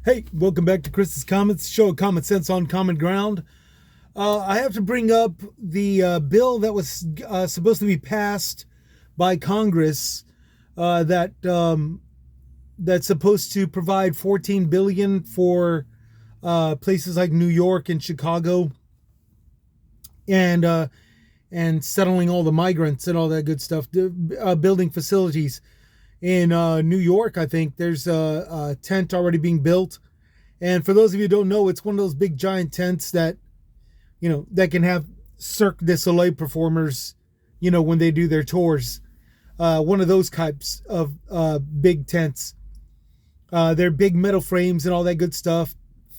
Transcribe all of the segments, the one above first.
Hey, welcome back to Chris's Comments, show of common sense on common ground. I have to bring up the bill that was supposed to be passed by Congress that's supposed to provide 14 billion for places like New York and Chicago, and settling all the migrants and all that good stuff, building facilities. In New York, I think there's a tent already being built. And for those of you who don't know, it's one of those big giant tents that, that can have Cirque du Soleil performers, when they do their tours. One of those types of big tents. They're big metal frames and all that good stuff.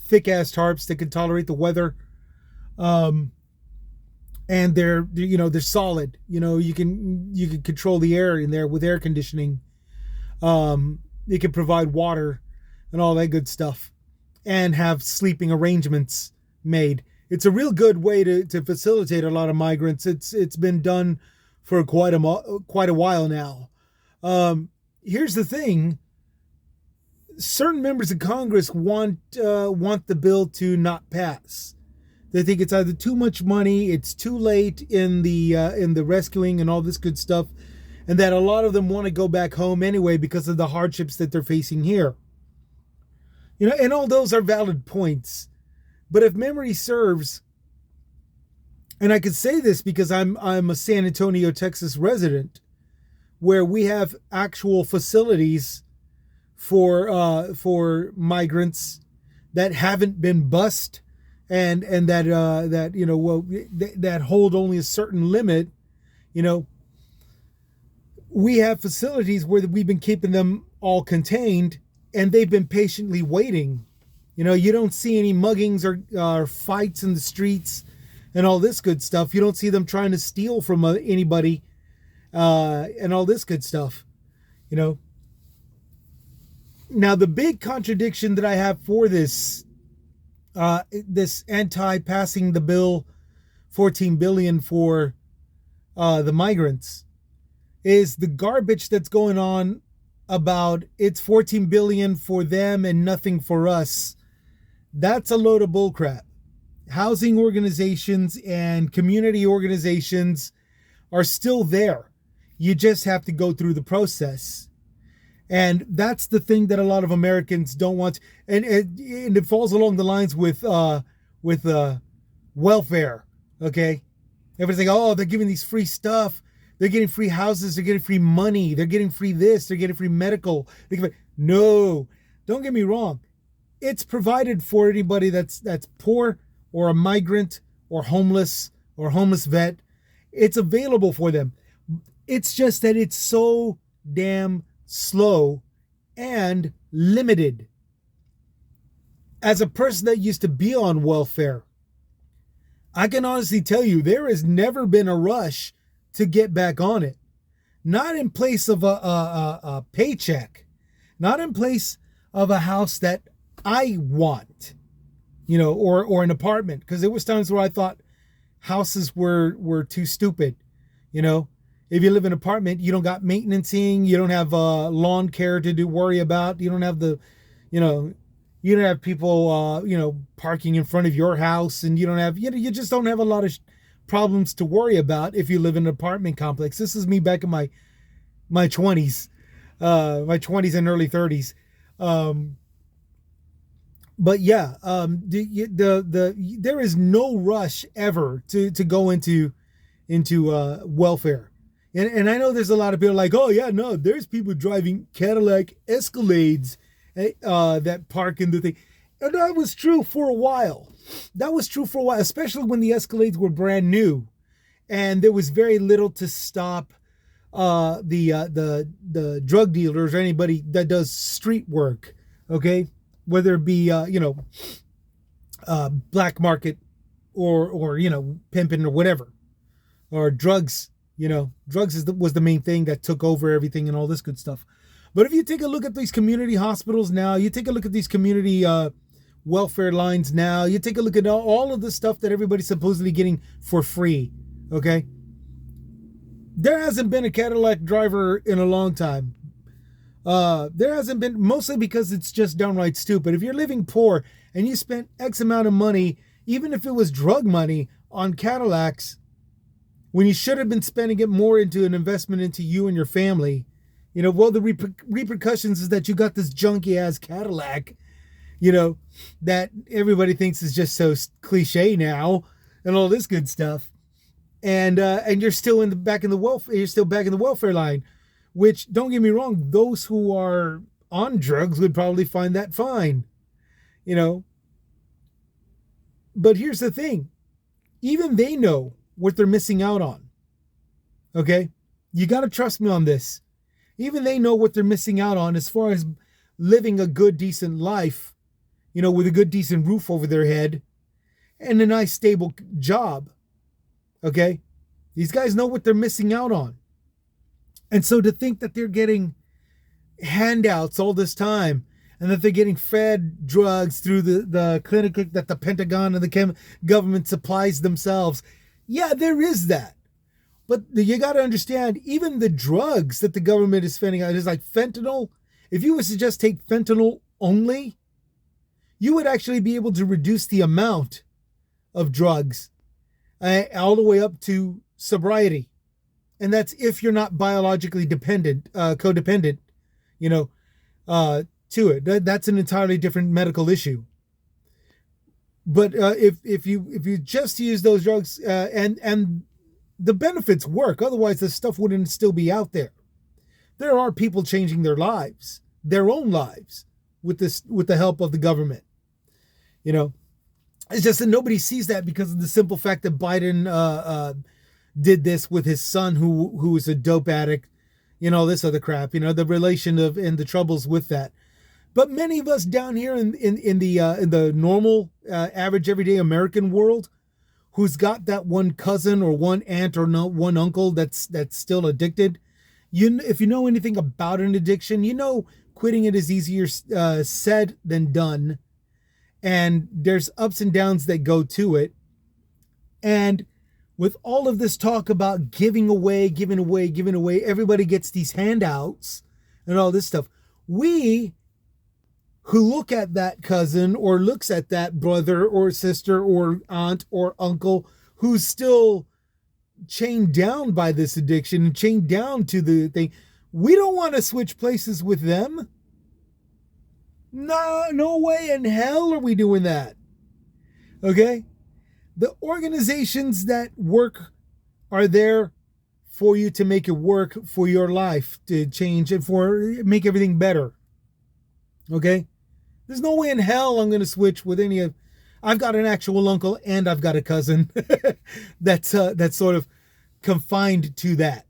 Thick ass tarps that can tolerate the weather. And they're solid. You can control the air in there with air conditioning. It can provide water and all that good stuff, and have sleeping arrangements made. It's a real good way to facilitate a lot of migrants. It's been done for quite a while now. Here's the thing: certain members of Congress want the bill to not pass. They think it's either too much money, it's too late in the rescuing and all this good stuff, and that a lot of them want to go back home anyway because of the hardships that they're facing here. And all those are valid points. But if memory serves, and I can say this because I'm a San Antonio, Texas resident, where we have actual facilities for migrants that haven't been bused, and that hold only a certain limit. We have facilities where we've been keeping them all contained, and they've been patiently waiting. You don't see any muggings or fights in the streets and all this good stuff. You don't see them trying to steal from anybody and all this good stuff. Now, the big contradiction that I have for this anti-passing the bill, 14 billion for the migrants, is the garbage that's going on about it's 14 billion for them and nothing for us. That's a load of bullcrap. Housing organizations and community organizations are still there. You just have to go through the process. And that's the thing that a lot of Americans don't want. And it falls along the lines with welfare. Okay. Everybody's like, oh, they're giving these free stuff. They're getting free houses. They're getting free money. They're getting free this. They're getting free medical. No, don't get me wrong. It's provided for anybody that's poor or a migrant or homeless vet. It's available for them. It's just that it's so damn slow and limited. As a person that used to be on welfare, I can honestly tell you there has never been a rush to get back on it. Not in place of a paycheck. Not in place of a house that I want, or an apartment. Because there was times where I thought houses were too stupid. If you live in an apartment, you don't got maintenancing, you don't have lawn care to worry about, you don't have you don't have people parking in front of your house, and you just don't have a lot of problems to worry about if you live in an apartment complex. This is me back in my 20s, my 20s and early 30s. But yeah, there is no rush ever to go into welfare. And I know there's a lot of people like, oh yeah, no, there's people driving Cadillac Escalades that park in the thing. And that was true for a while. Especially when the Escalades were brand new, and there was very little to stop the drug dealers or anybody that does street work. Okay, whether it be black market or pimping or whatever, or drugs. Drugs was the main thing that took over everything and all this good stuff. But if you take a look at these community hospitals now, you take a look at these community welfare lines now, you take a look at all of the stuff that everybody's supposedly getting for free, okay? There hasn't been a Cadillac driver in a long time. There hasn't been, mostly because it's just downright stupid. If you're living poor and you spent X amount of money, even if it was drug money, on Cadillacs, when you should have been spending it more into an investment into you and your family, well, the repercussions is that you got this junky ass Cadillac, that everybody thinks is just so cliche now and all this good stuff. And you're still back in the welfare line, which, don't get me wrong, those who are on drugs would probably find that fine, But here's the thing. Even they know what they're missing out on. Okay? You got to trust me on this. Even they know what they're missing out on as far as living a good, decent life, with a good, decent roof over their head and a nice, stable job. Okay? These guys know what they're missing out on. And so to think that they're getting handouts all this time and that they're getting fed drugs through the clinic that the Pentagon and the government supplies themselves. Yeah, there is that. But you got to understand, even the drugs that the government is spending on, is like fentanyl. If you was to just take fentanyl only, you would actually be able to reduce the amount of drugs all the way up to sobriety. And that's if you're not biologically codependent, to it. That's an entirely different medical issue. But if you just use those drugs and the benefits work, otherwise the stuff wouldn't still be out there. There are people changing their own lives, with the help of the government. It's just that nobody sees that because of the simple fact that Biden did this with his son, who is a dope addict, this other crap, the relation of and the troubles with that. But many of us down here in the normal, average, everyday American world, who's got that one cousin or one aunt or one uncle that's still addicted, if you know anything about an addiction, quitting it is easier said than done, and there's ups and downs that go to it. And with all of this talk about giving away, everybody gets these handouts and all this stuff. We who look at that cousin or looks at that brother or sister or aunt or uncle who's still chained down by this addiction and chained down to the thing, we don't want to switch places with them. No way in hell are we doing that. Okay? The organizations that work are there for you to make it work for your life, to change it, make everything better. Okay? There's no way in hell I'm going to switch with any of. I've got an actual uncle and I've got a cousin that's sort of confined to that.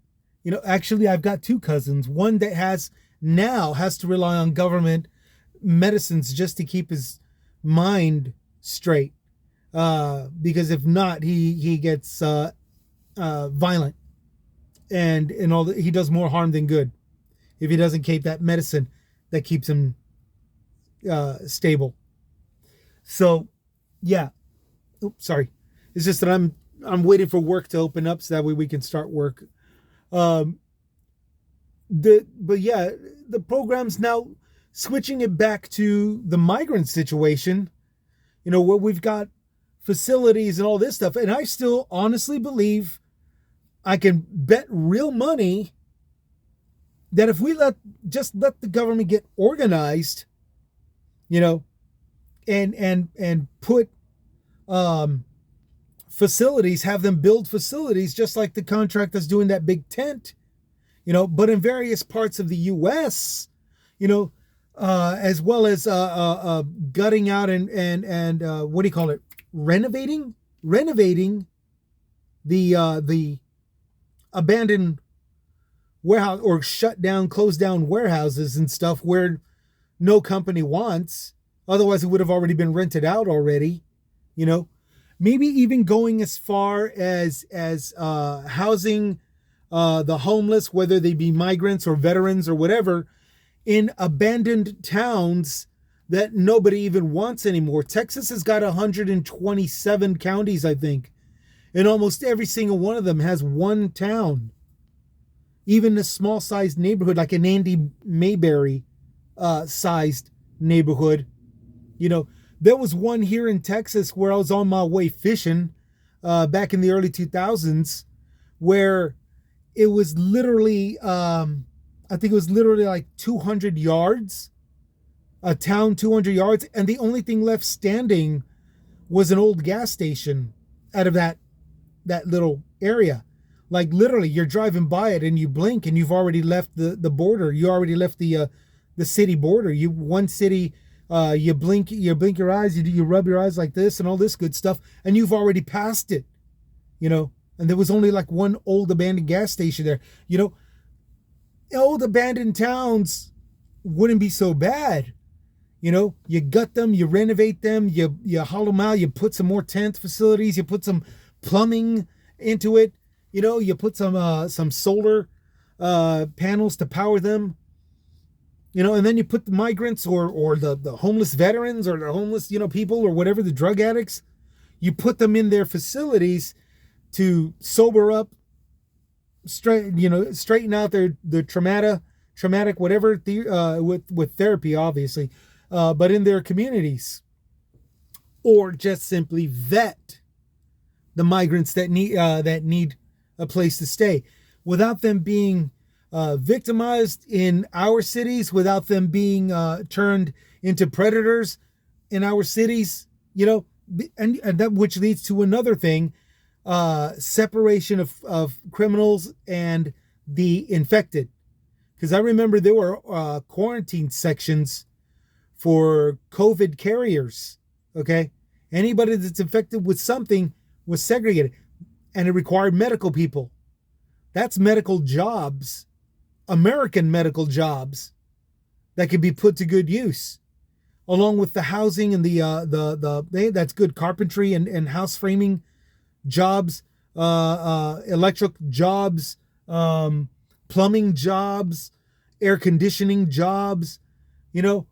Actually, I've got two cousins. One that has to rely on government medicines just to keep his mind straight. Because if not, he gets violent and all he does more harm than good if he doesn't keep that medicine that keeps him stable. So yeah, sorry, it's just that I'm waiting for work to open up so that way we can start work. But yeah, the program's now switching it back to the migrant situation, where we've got facilities and all this stuff. And I still honestly believe, I can bet real money that if we let the government get organized, and put facilities, have them build facilities just like the contract that's doing that big tent, but in various parts of the U.S., as well as gutting out and what do you call it? Renovating the abandoned warehouse or closed down warehouses and stuff where no company wants. Otherwise, it would have already been rented out already. Maybe even going as far as housing the homeless, whether they be migrants or veterans or whatever, in abandoned towns that nobody even wants anymore. Texas has got 127 counties, I think, and almost every single one of them has one town. even a small sized neighborhood like an Andy Mayberry sized neighborhood. You know, there was one here in Texas where I was on my way fishing back in the early 2000s where it was literally, I think it was literally like 200 yards, a town 200 yards, and the only thing left standing was an old gas station out of that little area. Like literally, you're driving by it and you blink and you've already left the border. You already left the city border. One city, you blink your eyes, you rub your eyes like this and all this good stuff, and you've already passed it. You know, and there was only like one old abandoned gas station there. You know, old abandoned towns wouldn't be so bad. You know, you gut them, you renovate them, you hollow them out, you put some more tent facilities, you put some plumbing into it. You know, you put some solar panels to power them. You know, and then you put the migrants or the homeless veterans or the homeless, you know, people or whatever, the drug addicts. You put them in their facilities to sober up, straighten out their traumatic whatever with therapy, obviously, but in their communities, or just simply vet the migrants that need a place to stay, without them being victimized in our cities, without them being turned into predators in our cities. You know, and that which leads to another thing. Separation of criminals and the infected. Because I remember there were quarantine sections for COVID carriers, okay? Anybody that's infected with something was segregated, and it required medical people. That's medical jobs, American medical jobs, that could be put to good use, along with the housing and that's good carpentry and house framing jobs, electric jobs, plumbing jobs, air conditioning jobs. You know,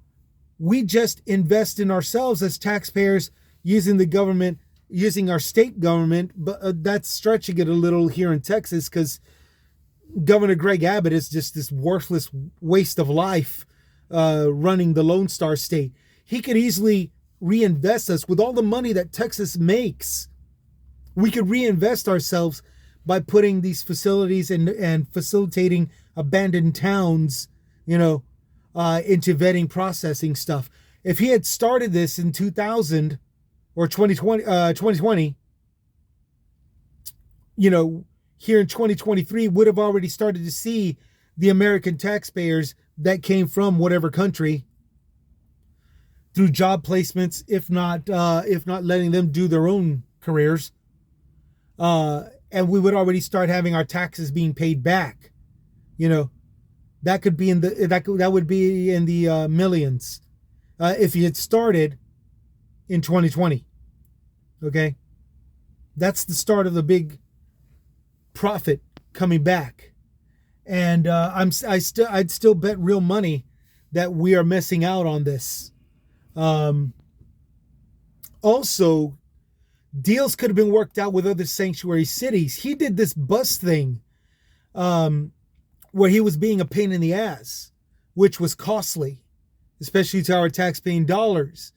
we just invest in ourselves as taxpayers using the government, using our state government, but that's stretching it a little here in Texas because Governor Greg Abbott is just this worthless waste of life running the Lone Star State. He could easily reinvest us with all the money that Texas makes. We could reinvest ourselves by putting these facilities and facilitating abandoned towns, you know, into vetting processing stuff. If he had started this in 2000 or 2020, you know, here in 2023, would have already started to see the American taxpayers that came from whatever country through job placements, if not letting them do their own careers. And we would already start having our taxes being paid back. You know, that could be that would be in the millions if you had started in 2020. Okay, that's the start of the big profit coming back, and I'd still bet real money that we are missing out on this. Also, deals could have been worked out with other sanctuary cities. He did this bus thing where he was being a pain in the ass, which was costly, especially to our tax-paying dollars.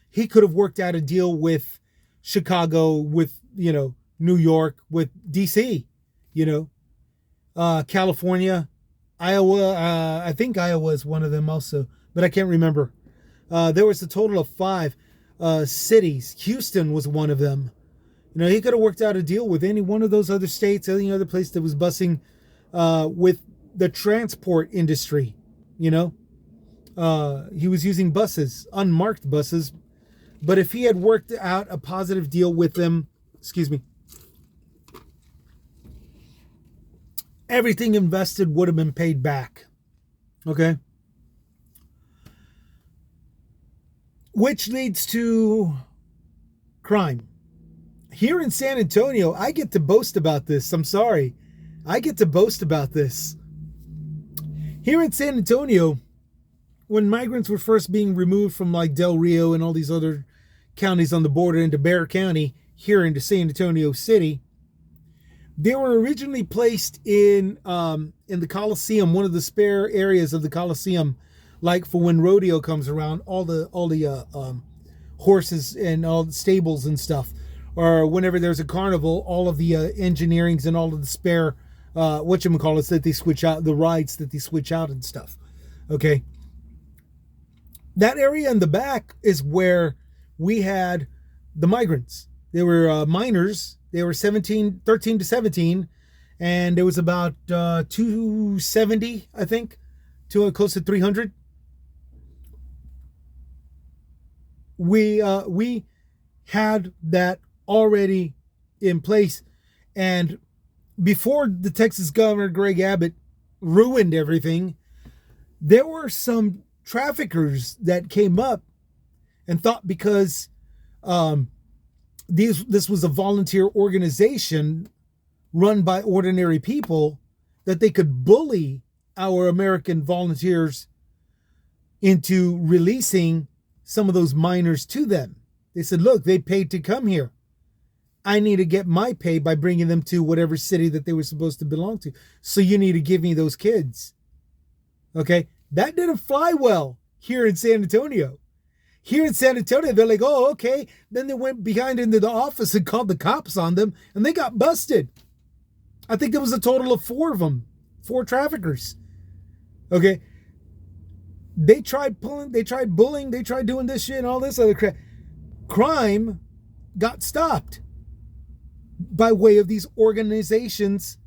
He could have worked out a deal with Chicago, with, you know, New York, with DC, you know, California, Iowa. I think Iowa is one of them also, but I can't remember. There was a total of 5 cities. Houston was one of them. You know, he could have worked out a deal with any one of those other states, any other place that was busing with the transport industry. You know, he was using buses, unmarked buses. But if he had worked out a positive deal with them, everything invested would have been paid back. Okay? Which leads to crime. Here in San Antonio, I get to boast about this. I'm sorry. I get to boast about this. Here in San Antonio, when migrants were first being removed from like Del Rio and all these other counties on the border into Bexar County, here into San Antonio City, They were originally placed in the Coliseum, one of the spare areas of the Coliseum, like for when rodeo comes around, all the horses and all the stables and stuff, or whenever there's a carnival, all of the engineerings and all of the spare whatchamacallits that they switch out, the rides that they switch out and stuff. Okay. That area in the back is where we had the migrants. They were minors. They were 13 to 17, and there was about 270, I think, to close to 300. We had that already in place, and before the Texas governor Greg Abbott ruined everything, there were some traffickers that came up and thought because this was a volunteer organization run by ordinary people that they could bully our American volunteers into releasing some of those minors to them. They said, look, they paid to come here. I need to get my pay by bringing them to whatever city that they were supposed to belong to. So you need to give me those kids. Okay? That didn't fly well here in San Antonio. Here in San Antonio, they're like, oh, okay. Then they went behind into the office and called the cops on them, and they got busted. I think there was a total of 4 of them, 4 traffickers. Okay? They tried pulling, they tried bullying, they tried doing this shit and all this other crap. Crime got stopped by way of these organizations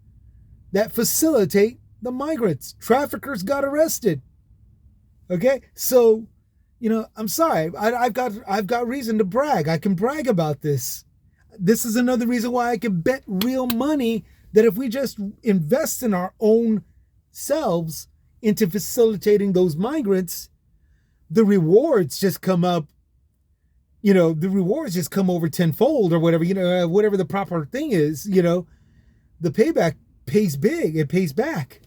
that facilitate the migrants. Traffickers got arrested. Okay? So, I'm sorry. I've got reason to brag. I can brag about this. This is another reason why I can bet real money that if we just invest in our own selves into facilitating those migrants, the rewards just come up. The rewards just come over tenfold or whatever. Whatever the proper thing is. The payback pays big. It pays back.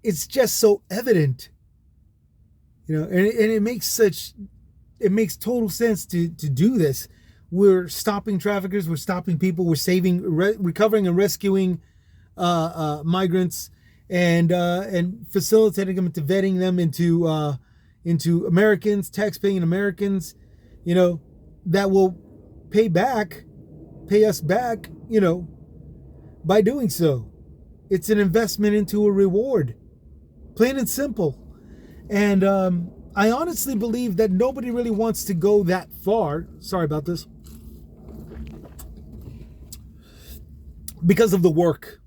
It's just so evident, and it makes total sense to do this. We're stopping traffickers, we're stopping people, we're saving, recovering and rescuing migrants, and facilitating them into vetting them into Americans, tax-paying Americans, that will pay us back, by doing so. It's an investment into a reward. Plain and simple. And I honestly believe that nobody really wants to go that far. Sorry about this. Because of the work.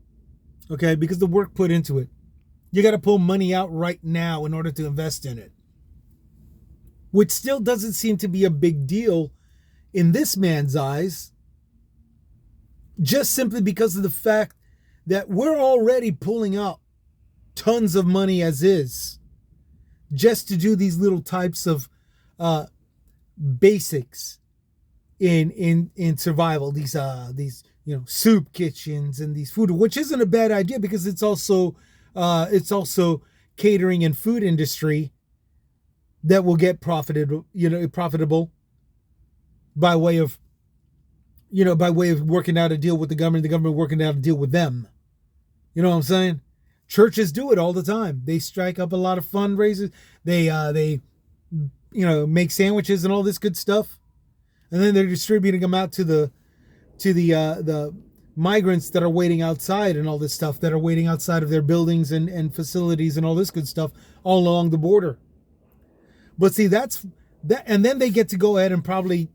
Okay? Because the work put into it. You got to pull money out right now in order to invest in it. Which still doesn't seem to be a big deal in this man's eyes. Just simply because of the fact that we're already pulling out tons of money as is, just to do these little types of basics in survival. These soup kitchens and these food, which isn't a bad idea because it's also catering and food industry that will get profitable by way of working out a deal with the government working out a deal with them. You know what I'm saying? Churches do it all the time. They strike up a lot of fundraisers. They make sandwiches and all this good stuff, and then they're distributing them out to the migrants that are waiting outside and all this stuff, that are waiting outside of their buildings and facilities and all this good stuff all along the border. But see, that's that, and then they get to go ahead and probably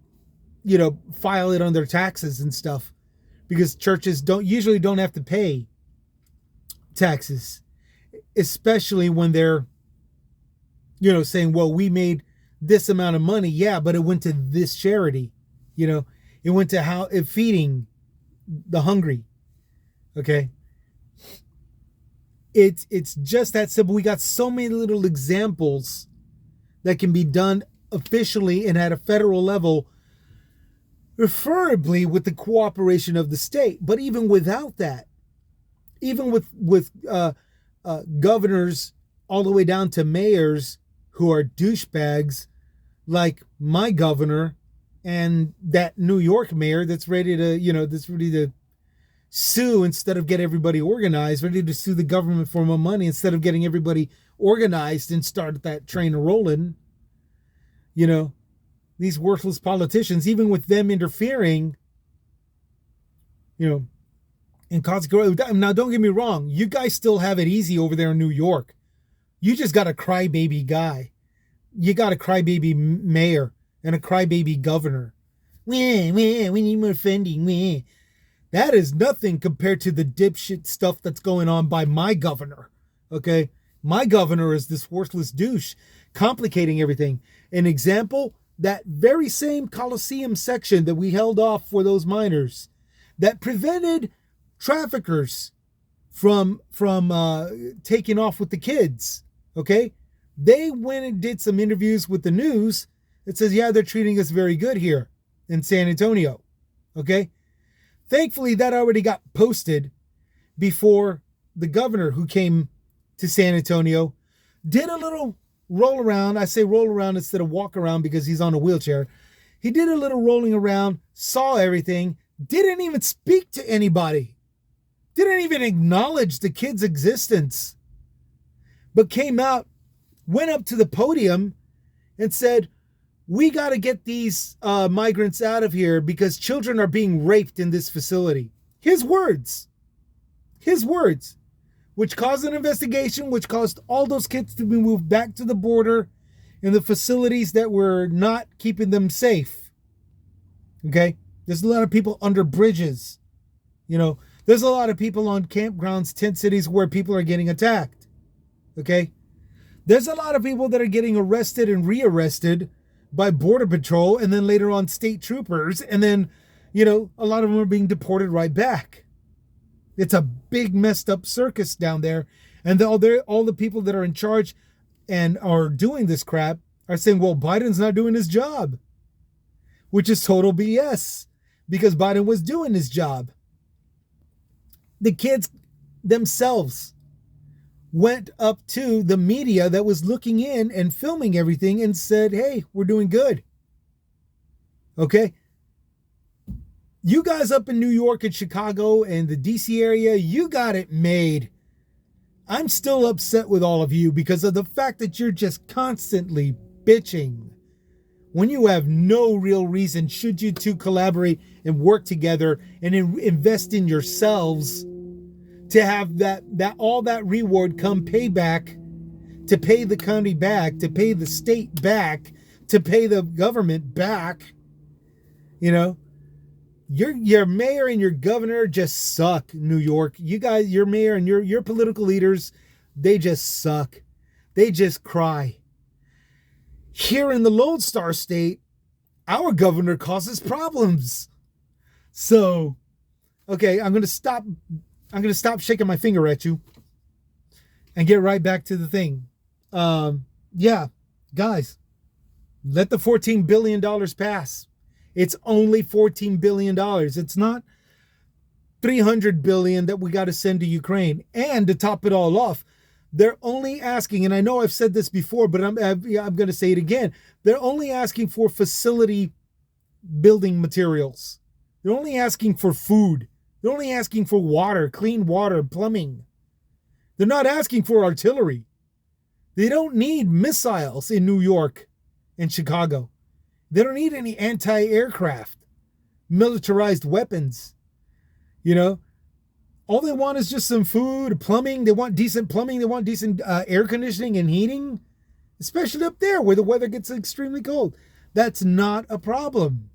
file it on their taxes and stuff, because churches usually don't have to pay taxes, especially when they're saying, well, we made this amount of money, yeah, but it went to this charity, it went to feeding the hungry. Okay, it's just that simple. We got so many little examples that can be done officially and at a federal level, preferably with the cooperation of the state. But even without that, even with governors all the way down to mayors who are douchebags, like my governor, and that New York mayor that's ready to, that's ready to sue instead of get everybody organized, ready to sue the government for more money instead of getting everybody organized and start that train rolling. These worthless politicians, even with them interfering, and causing growth. Now, don't get me wrong, you guys still have it easy over there in New York. You just got a crybaby guy. You got a crybaby mayor and a crybaby governor. We need more funding. That is nothing compared to the dipshit stuff that's going on by my governor. Okay? My governor is this worthless douche, complicating everything. An example, that very same Coliseum section that we held off for those minors that prevented traffickers from taking off with the kids. Okay? They went and did some interviews with the news. It says, yeah, they're treating us very good here in San Antonio. Okay? Thankfully, that already got posted before the governor who came to San Antonio did a little roll around. I say roll around instead of walk around because he's on a wheelchair. He did a little rolling around, saw everything, didn't even speak to anybody, didn't even acknowledge the kid's existence, but came out, went up to the podium and said, we got to get these migrants out of here because children are being raped in this facility. His words, which caused an investigation, which caused all those kids to be moved back to the border in the facilities that were not keeping them safe. Okay? There's a lot of people under bridges. There's a lot of people on campgrounds, tent cities where people are getting attacked. Okay? There's a lot of people that are getting arrested and rearrested by Border Patrol and then later on state troopers. And then, a lot of them are being deported right back. It's a big messed up circus down there. And all the people that are in charge and are doing this crap are saying, well, Biden's not doing his job, which is total BS because Biden was doing his job. The kids themselves went up to the media that was looking in and filming everything and said, hey, we're doing good. Okay? You guys up in New York and Chicago and the DC area, you got it made. I'm still upset with all of you because of the fact that you're just constantly bitching when you have no real reason should you two collaborate and work together and invest in yourselves to have that all that reward come payback, to pay the county back, to pay the state back, to pay the government back. Your mayor and your governor just suck, New York. You guys, your mayor and your political leaders, they just suck. They just cry. Here in the Lone Star State, our governor causes problems. So, okay, I'm going to stop shaking my finger at you and get right back to the thing. Yeah, guys, let the $14 billion pass. It's only $14 billion. It's not $300 billion that we got to send to Ukraine. And to top it all off, they're only asking, and I know I've said this before, but I'm going to say it again. They're only asking for facility building materials. They're only asking for food. They're only asking for water, clean water, plumbing. They're not asking for artillery. They don't need missiles in New York and Chicago. They don't need any anti-aircraft, militarized weapons. All they want is just some food, plumbing. They want decent plumbing. They want decent air conditioning and heating, especially up there where the weather gets extremely cold. That's not a problem.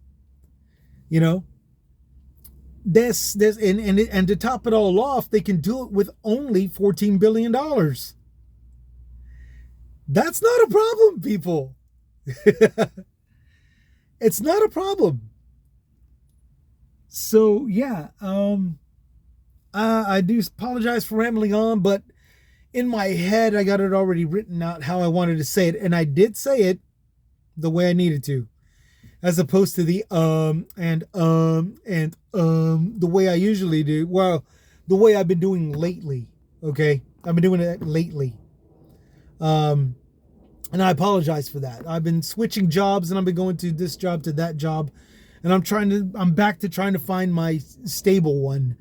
This and to top it all off, they can do it with only $14 billion. That's not a problem, people. It's not a problem. So yeah, I do apologize for rambling on, but in my head, I got it already written out how I wanted to say it. And I did say it the way I needed to, as opposed to the the way I usually do. Well, the way I've been doing lately. Okay. I've been doing it lately. And I apologize for that. I've been switching jobs and I've been going to this job to that job. And I'm back to trying to find my stable one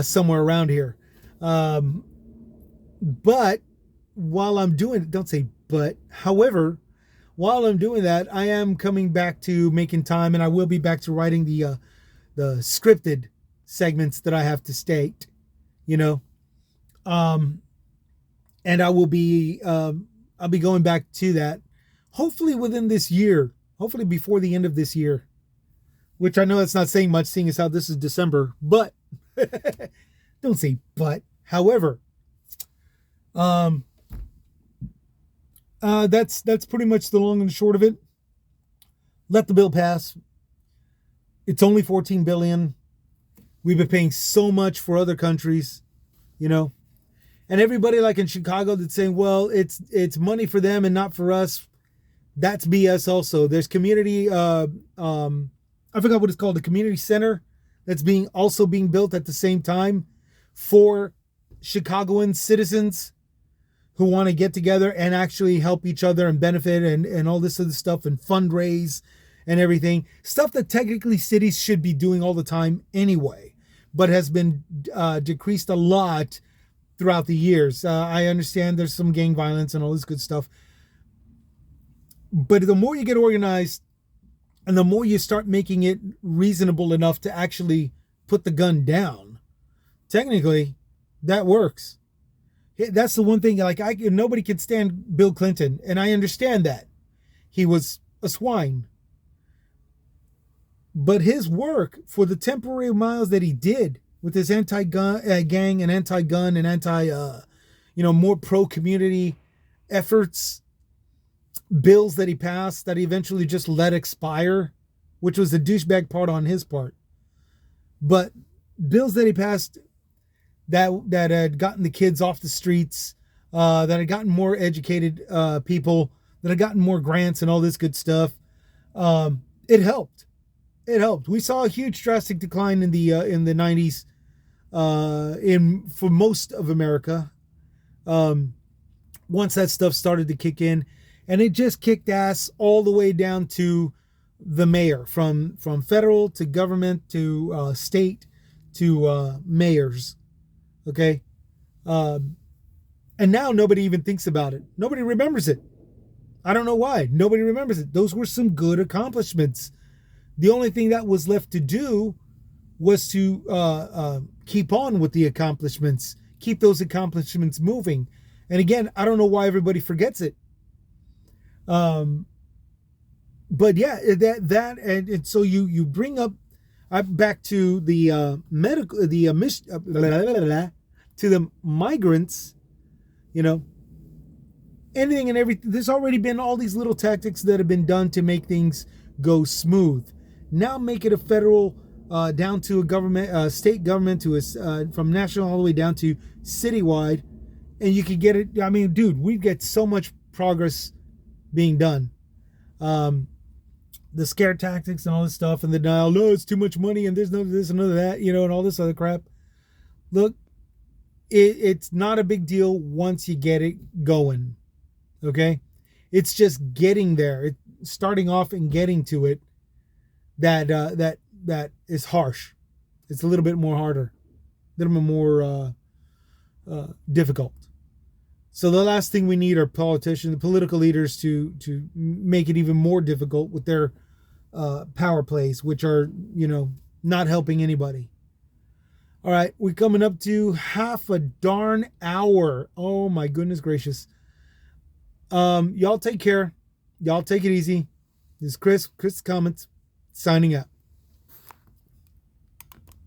somewhere around here. Um, but while I'm doing it, don't say but, however, while I'm doing that, I am coming back to making time, and I will be back to writing the scripted segments that I have to state, you know. Um, and I'll be going back to that, hopefully within this year, hopefully before the end of this year, which I know that's not saying much, seeing as how this is December, but don't say but. However, um, that's pretty much the long and short of it. Let the bill pass. It's only 14 billion. We've been paying so much for other countries, you know. And everybody like in Chicago that's saying, well, it's money for them and not for us. That's BS also. There's community I forgot what it's called, the community center that's being built at the same time for Chicagoan citizens who want to get together and actually help each other and benefit and all this other stuff and fundraise and everything. Stuff that technically cities should be doing all the time anyway, but has been decreased a lot throughout the years. I understand there's some gang violence and all this good stuff. But the more you get organized and the more you start making it reasonable enough to actually put the gun down, technically, that works. That's the one thing, like, nobody can stand Bill Clinton, and I understand that. He was a swine. But his work for the temporary miles that he did with his anti-gun gang and anti-gun and more pro-community efforts, bills that he passed that he eventually just let expire, which was the douchebag part on his part. But bills that he passed that had gotten the kids off the streets, that had gotten more educated people, that had gotten more grants and all this good stuff, it helped. It helped. We saw a huge drastic decline in the 90s for most of America once that stuff started to kick in, and it just kicked ass all the way down to the mayor, from federal to government to state to mayors. Okay, and now nobody even thinks about it. Nobody remembers it. I don't know why. Nobody remembers it. Those were some good accomplishments. The only thing that was left to do was to keep on with the accomplishments, keep those accomplishments moving. And again, I don't know why everybody forgets it. But yeah, and so you bring up back to the to the migrants, you know, anything and everything. There's already been all these little tactics that have been done to make things go smooth. Now make it a federal, down to a government, state government, to from national all the way down to citywide, and you can get it. I mean, dude, we get so much progress being done. The scare tactics and all this stuff, and the denial. No, it's too much money, and there's no this and none of that, and all this other crap. Look, it's not a big deal once you get it going. Okay, it's just getting there. Starting off and getting to it that is harsh. It's a little bit more harder, a little bit more difficult. So the last thing we need are politicians, political leaders to make it even more difficult with their power plays, which are, not helping anybody. All right, we're coming up to half a darn hour. Oh my goodness gracious. Y'all take care. Y'all take it easy. This is Chris Comments, signing out.